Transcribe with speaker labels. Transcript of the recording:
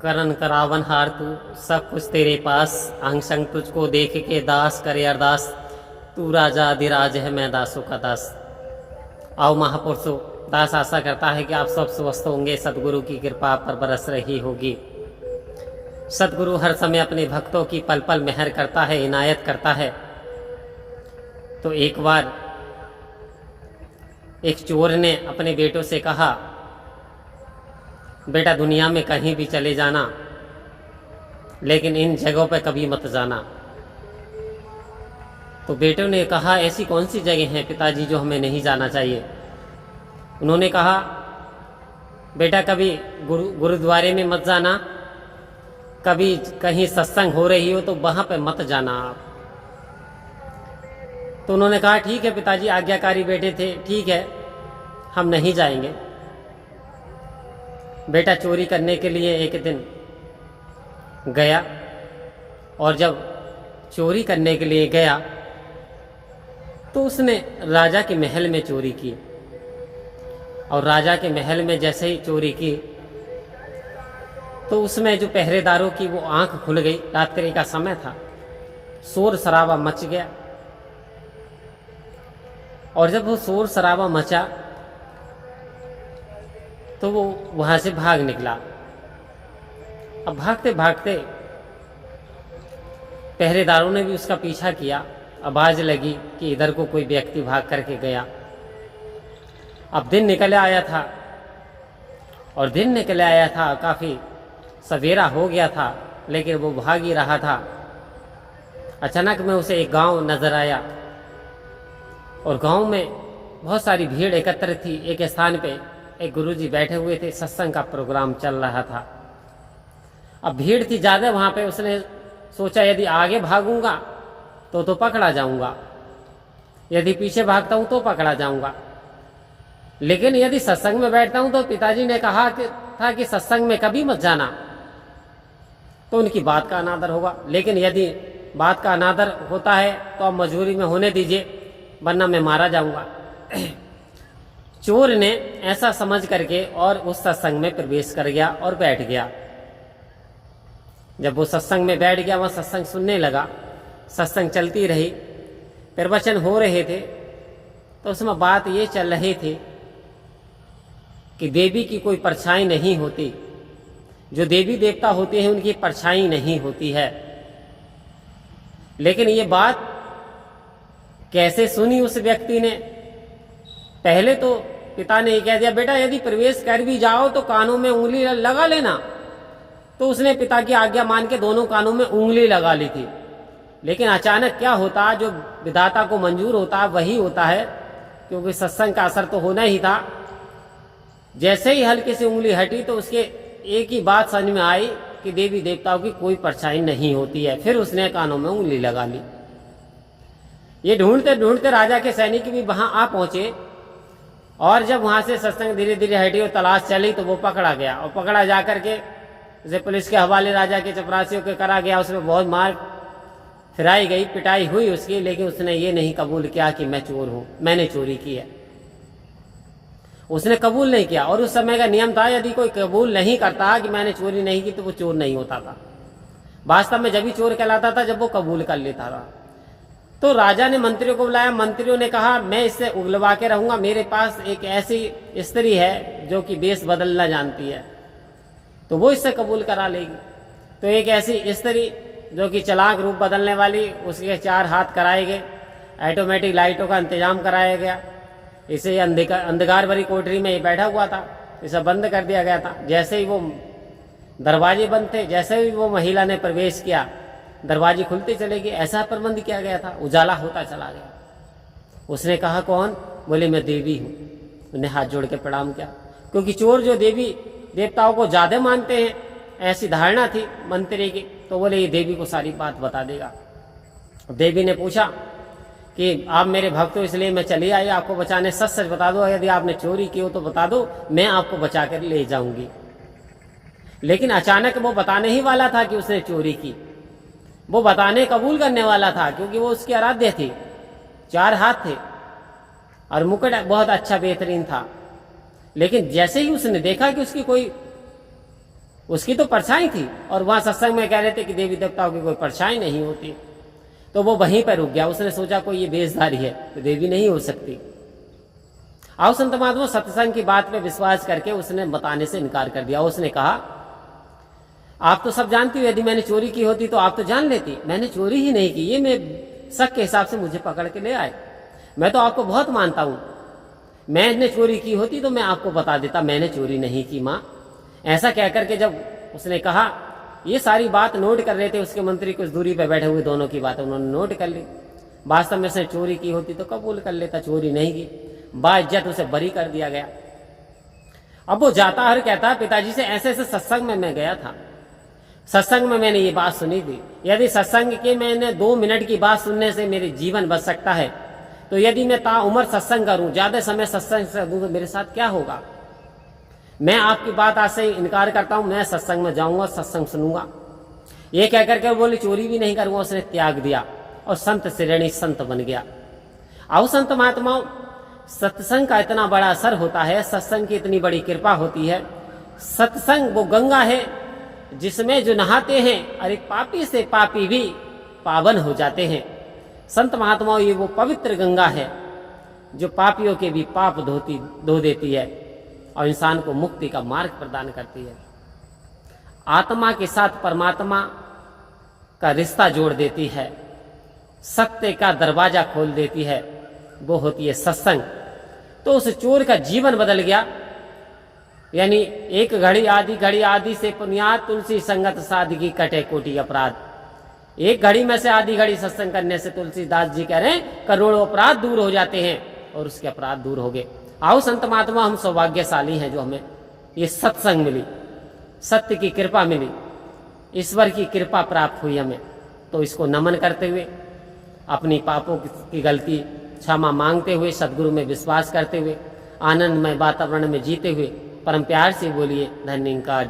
Speaker 1: करन करावन हार तू, सब कुछ तेरे पास, अंग संग तुझको देख के दास करे अरदास, तू राजा अधिराज है मैं दासों का दास। आओ महापुरुषों, दास आशा करता है कि आप सब स्वस्थ होंगे, सदगुरु की कृपा पर बरस रही होगी। सदगुरु हर समय अपने भक्तों की पल पल मेहर करता है, इनायत करता है। तो एक बार एक चोर ने अपने बेटों से कहा, बेटा दुनिया में कहीं भी चले जाना, लेकिन इन जगहों पर कभी मत जाना। तो बेटों ने कहा, ऐसी कौन सी जगह है पिताजी जो हमें नहीं जाना चाहिए? उन्होंने कहा, बेटा कभी गुरुद्वारे में मत जाना, कभी कहीं सत्संग हो रही हो तो वहां पे मत जाना आप। तो उन्होंने कहा, ठीक है पिताजी, आज्ञाकारी बेटे थे, ठीक है हम नहीं जाएंगे। बेटा चोरी करने के लिए एक दिन गया, और जब चोरी करने के लिए गया तो उसने राजा के महल में चोरी की। और राजा के महल में जैसे ही चोरी की तो उसमें जो पहरेदारों की वो आंख खुल गई, रात्रि का समय था, शोर शराबा मच गया। और जब वो शोर शराबा मचा तो वो वहां से भाग निकला। अब भागते भागते पहरेदारों ने भी उसका पीछा किया। आवाज लगी कि इधर को कोई व्यक्ति भाग करके गया। अब दिन निकल आया था, और दिन निकल आया था, काफी सवेरा हो गया था, लेकिन वो भाग ही रहा था। अचानक में उसे एक गांव नजर आया, और गांव में बहुत सारी भीड़ एकत्रित थी। एक स्थान पे एक गुरुजी बैठे हुए थे, सत्संग का प्रोग्राम चल रहा था। अब भीड़ थी ज्यादा वहां पे। उसने सोचा, यदि आगे भागूंगा तो पकड़ा जाऊंगा, यदि पीछे भागता हूं तो पकड़ा जाऊंगा, लेकिन यदि सत्संग में बैठता हूं तो पिताजी ने कहा था कि सत्संग में कभी मत जाना, तो उनकी बात का अनादर होगा। लेकिन यदि बात का अनादर होता है तो आप मजबूरी में होने दीजिए, वरना मैं मारा जाऊंगा। चोर ने ऐसा समझ करके और उस सत्संग में प्रवेश कर गया और बैठ गया। जब वो सत्संग में बैठ गया, वह सत्संग सुनने लगा। सत्संग चलती रही, प्रवचन हो रहे थे, तो उसमें बात ये चल रही थी कि देवी की कोई परछाई नहीं होती, जो देवी देवता होते हैं उनकी परछाई नहीं होती है। लेकिन ये बात कैसे सुनी उस व्यक्ति ने? पहले तो पिता ने ये कह दिया, बेटा यदि प्रवेश कर भी जाओ तो कानों में उंगली लगा लेना। तो उसने पिता की आज्ञा मान के दोनों कानों में उंगली लगा ली थी। लेकिन अचानक क्या होता, जो विधाता को मंजूर होता वही होता है, क्योंकि सत्संग का असर तो होना ही था। जैसे ही हल्की सी उंगली हटी तो उसके एक ही बात समझ में आई कि देवी देवताओं की कोई परछाई नहीं होती है। फिर उसने कानों में उंगली लगा ली। ये ढूंढते ढूंढते राजा के सैनिक भी वहां आ पहुंचे, और जब वहां से सत्संग धीरे धीरे हटी और तलाश चली तो वो पकड़ा गया। और पकड़ा जाकर के जैसे पुलिस के हवाले राजा के चपरासियों के करा गया। उसमें बहुत मार फिराई गई, पिटाई हुई उसकी, लेकिन उसने ये नहीं कबूल किया कि मैं चोर हूं, मैंने चोरी की है। उसने कबूल नहीं किया। और उस समय का नियम था, यदि कोई कबूल नहीं करता कि मैंने चोरी नहीं की तो वो चोर नहीं होता था। वास्तव में जब भी चोर कहलाता था जब वो कबूल कर लेता था। तो राजा ने मंत्रियों को बुलाया। मंत्रियों ने कहा, मैं इससे उगलवा के रहूंगा, मेरे पास एक ऐसी स्त्री है जो कि वेश बदलना जानती है, तो वो इससे कबूल करा लेगी। तो एक ऐसी स्त्री जो कि चालाक रूप बदलने वाली, उसके 4 हाथ कराए गए, ऑटोमेटिक लाइटों का इंतजाम कराया गया। इसे अंधकार भरी कोठरी में ये बैठा हुआ था, इसे बंद कर दिया गया था। जैसे ही वो दरवाजे बंद थे, जैसे ही वो महिला ने प्रवेश किया, दरवाजे खुलते चले गए। ऐसा प्रबंध किया गया था, उजाला होता चला गया। उसने कहा, कौन? बोले, मैं देवी हूं। उन्हें हाथ जोड़ के प्रणाम किया, क्योंकि चोर जो देवी देवताओं को ज्यादा मानते हैं, ऐसी धारणा थी मंत्री की। तो बोले, ये देवी को सारी बात बता देगा। देवी ने पूछा कि आप मेरे भक्त हो, इसलिए मैं चली आई आपको बचाने, सच सच बता दो, यदि आपने चोरी की हो तो बता दो, मैं आपको बचा कर ले जाऊंगी। लेकिन अचानक वो बताने ही वाला था कि उसने चोरी की। वो बताने कबूल करने वाला था, क्योंकि वो उसकी आराध्य थी। 4 हाथ थे और मुकुट बहुत अच्छा बेहतरीन था। लेकिन जैसे ही उसने देखा कि उसकी कोई उसकी तो परछाई थी, और वहां सत्संग में कह रहे थे कि देवी देवताओं की कोई परछाई नहीं होती। तो वो वहीं पर रुक गया। उसने सोचा कोई ये बेसधारी है तो देवी नहीं हो सकती। आओ संत महात्मा, सत्संग की बात पे विश्वास करके उसने बताने से इनकार कर दिया। उसने कहा आप तो सब जानती हो, यदि मैंने चोरी की होती तो आप तो जान लेती। मैंने चोरी ही नहीं की, ये मैं शक के हिसाब से मुझे पकड़ के ले आए। मैं तो आपको बहुत मानता हूं, मैंने चोरी की होती तो मैं आपको बता देता, मैंने चोरी नहीं की माँ। ऐसा कहकर के जब उसने कहा, ये सारी बात नोट कर रहे थे उसके मंत्री, कुछ दूरी पे बैठे हुए, दोनों की बातें उन्होंने नोट कर ली। वास्तव में उसने चोरी की होती तो कबूल कर लेता, चोरी नहीं की। बाइज्जत उसे बरी कर दिया गया। अब वो जाता हर कहता पिताजी से ऐसे ऐसे सत्संग में मैं गया था, सत्संग में मैंने ये बात सुनी थी। यदि सत्संग के मैंने 2 मिनट की बात सुनने से मेरे जीवन बच सकता है, तो यदि मैं ताउम्र सत्संग करूं, ज्यादा समय सत्संग से दूं, तो मेरे साथ क्या होगा। मैं आपकी बात आज से इनकार करता हूं, मैं सत्संग में जाऊंगा, सत्संग सुनूंगा। ये कहकर के बोले चोरी भी नहीं करूंगा। उसने त्याग दिया और संत श्रेणी संत बन गया। आओ संत महात्माओं, सत्संग का इतना बड़ा असर होता है, सत्संग की इतनी बड़ी कृपा होती है। सत्संग वो गंगा है जिसमें जो नहाते हैं, और एक पापी से पापी भी पावन हो जाते हैं। संत महात्माओं, ये वो पवित्र गंगा है जो पापियों के भी पाप धो देती है और इंसान को मुक्ति का मार्ग प्रदान करती है। आत्मा के साथ परमात्मा का रिश्ता जोड़ देती है, सत्य का दरवाजा खोल देती है, वो होती है सत्संग। तो उस चोर का जीवन बदल गया। यानी एक घड़ी आदि से पुण्यात तुलसी संगत सादगी कटे कोटि अपराध। एक घड़ी में से आधी घड़ी सत्संग करने से तुलसीदास जी कह रहे हैं करोड़ों अपराध दूर हो जाते हैं, और उसके अपराध दूर हो गए। आओ संत महात्मा, हम सौभाग्यशाली हैं जो हमें ये सत्संग मिली, सत्य की कृपा मिली, ईश्वर की कृपा प्राप्त हुई हमें। तो इसको नमन करते हुए, अपनी पापों की गलती क्षमा मांगते हुए, सदगुरु में विश्वास करते हुए, आनंदमय वातावरण में जीते हुए, परम प्यार से बोलिए धन्यकार।